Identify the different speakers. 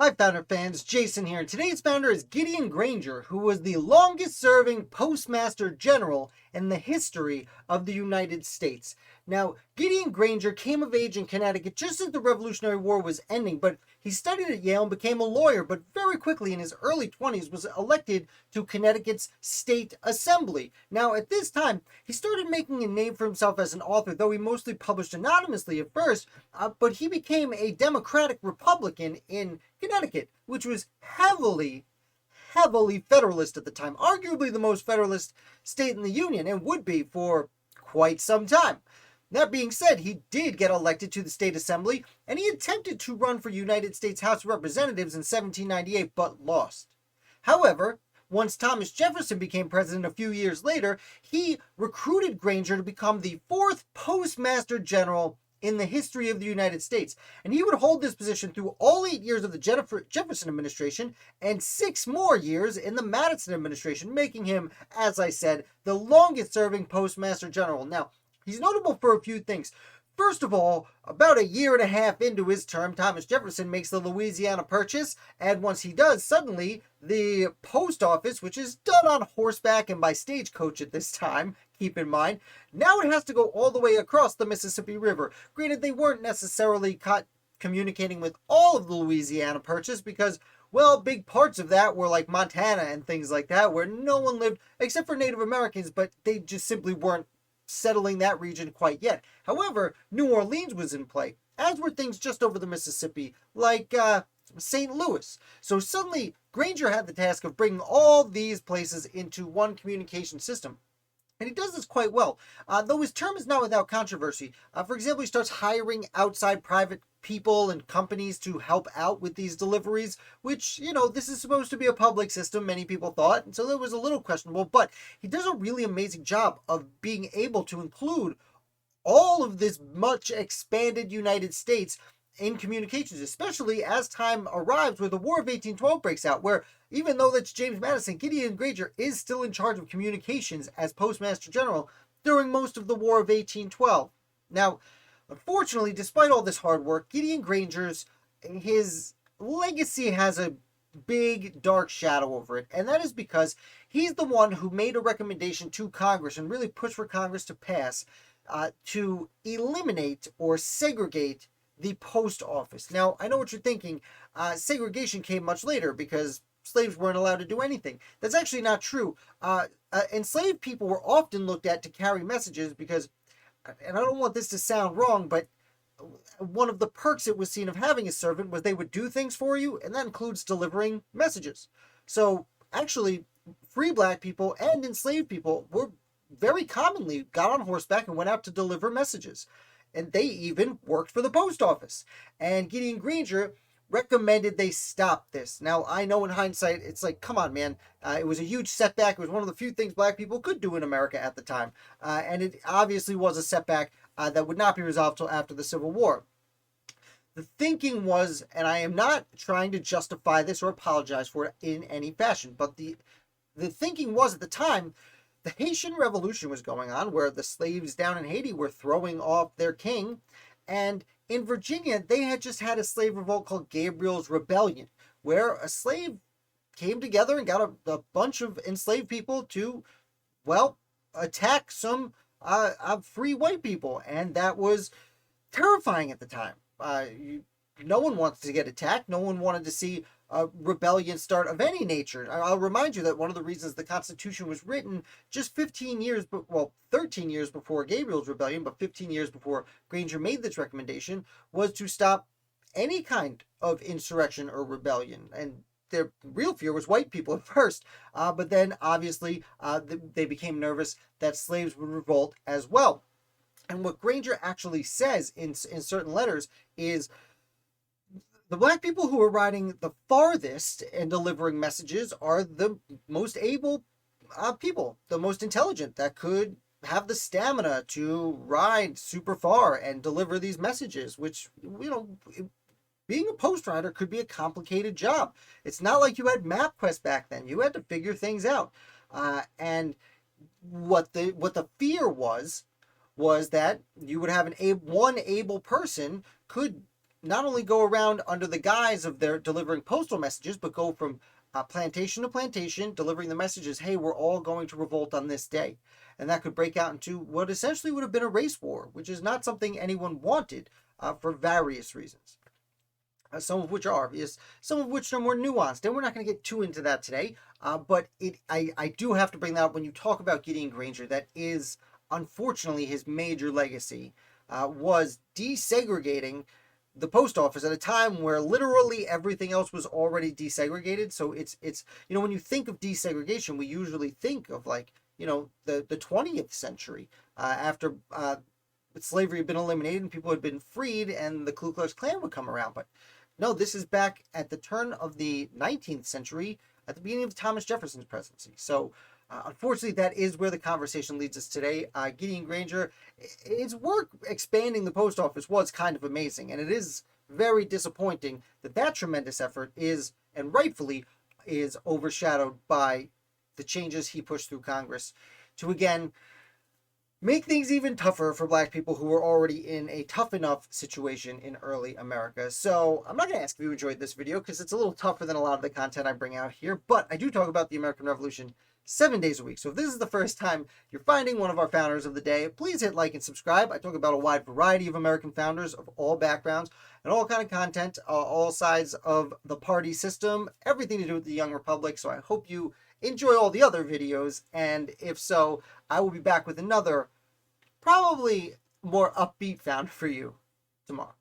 Speaker 1: Hi, Founder fans. Jason here. And today's founder is Gideon Granger, who was the longest serving Postmaster General in the history of the United States. Now, Gideon Granger came of age in Connecticut just as the Revolutionary War was ending, but he studied at Yale and became a lawyer, but very quickly in his early 20s was elected to Connecticut's State Assembly. Now, at this time, he started making a name for himself as an author, though he mostly published anonymously at first, but he became a Democratic Republican in Connecticut, which was heavily Federalist at the time, arguably the most Federalist state in the Union, and would be for quite some time. That being said, he did get elected to the state assembly, and he attempted to run for United States House of Representatives in 1798, but lost. However, once Thomas Jefferson became president a few years later, he recruited Granger to become the fourth Postmaster General in the history of the United States. And he would hold this position through all 8 years of the Jefferson administration and 6 more years in the Madison administration, making him, as I said, the longest serving Postmaster General. Now, he's notable for a few things. First of all, about a year and a half into his term, Thomas Jefferson makes the Louisiana Purchase, and once he does, suddenly the post office, which is done on horseback and by stagecoach at this time, keep in mind, now it has to go all the way across the Mississippi River. Granted, they weren't necessarily communicating with all of the Louisiana Purchase because, well, big parts of that were like Montana and things like that, where no one lived except for Native Americans, but they just simply weren't settling that region quite yet. However, New Orleans was in play, as were things just over the Mississippi, like St. Louis. So suddenly, Granger had the task of bringing all these places into one communication system. And he does this quite well, though his term is not without controversy. For example, he starts hiring outside private people and companies to help out with these deliveries, which, this is supposed to be a public system, many people thought, and so that was a little questionable, but he does a really amazing job of being able to include all of this much expanded United States in communications, especially as time arrives where the War of 1812 breaks out, where even though that's James Madison, Gideon Granger is still in charge of communications as Postmaster General during most of the War of 1812. Now, unfortunately, despite all this hard work, Gideon Granger's his legacy has a big dark shadow over it, and that is because he's the one who made a recommendation to Congress and really pushed for Congress to pass to eliminate or segregate the post office. Now, I know what you're thinking. Segregation came much later because slaves weren't allowed to do anything. That's actually not true. Enslaved people were often looked at to carry messages because, and I don't want this to sound wrong, but one of the perks it was seen of having a servant was they would do things for you, and that includes delivering messages. So actually, free black people and enslaved people were very commonly got on horseback and went out to deliver messages. And they even worked for the post office. And Gideon Granger recommended they stop this. Now, I know in hindsight, it's like, come on, man. It was a huge setback. It was one of the few things black people could do in America at the time. And it obviously was a setback that would not be resolved till after the Civil War. The thinking was, and I am not trying to justify this or apologize for it in any fashion, but the thinking was at the time, the Haitian Revolution was going on, where the slaves down in Haiti were throwing off their king, and in Virginia, they had just had a slave revolt called Gabriel's Rebellion, where a slave came together and got a bunch of enslaved people to, well, attack some free white people, and that was terrifying at the time. No one wants to get attacked. No one wanted to see a rebellion start of any nature. I'll remind you that one of the reasons the Constitution was written just 13 years before Gabriel's Rebellion, but 15 years before Granger made this recommendation, was to stop any kind of insurrection or rebellion. And their real fear was white people at first, but then obviously they became nervous that slaves would revolt as well. And what Granger actually says in certain letters is, the black people who are riding the farthest and delivering messages are the most able people, the most intelligent, that could have the stamina to ride super far and deliver these messages, which, being a post rider could be a complicated job. It's not like you had MapQuest back then. You had to figure things out. And what the fear was that you would have one able person could not only go around under the guise of their delivering postal messages, but go from plantation to plantation, delivering the messages, hey, we're all going to revolt on this day. And that could break out into what essentially would have been a race war, which is not something anyone wanted for various reasons. Some of which are obvious, some of which are more nuanced, and we're not going to get too into that today. But I do have to bring that up when you talk about Gideon Granger. That is unfortunately his major legacy, was desegregating the post office at a time where literally everything else was already desegregated. So it's when you think of desegregation, we usually think of like the 20th century, after slavery had been eliminated and people had been freed, and the Ku Klux Klan would come around. But no, this is back at the turn of the 19th century, at the beginning of Thomas Jefferson's presidency. So, unfortunately, that is where the conversation leads us today. Gideon Granger, his work expanding the post office was kind of amazing, and it is very disappointing that that tremendous effort is, and rightfully, is overshadowed by the changes he pushed through Congress to, again, make things even tougher for Black people who were already in a tough enough situation in early America. So I'm not going to ask if you enjoyed this video because it's a little tougher than a lot of the content I bring out here, but I do talk about the American Revolution 7 days a week. So if this is the first time you're finding one of our founders of the day, please hit like and subscribe. I talk about a wide variety of American founders of all backgrounds and all kind of content, all sides of the party system, everything to do with the Young Republic. So I hope you enjoy all the other videos, and if so, I will be back with another, probably more upbeat founder for you tomorrow.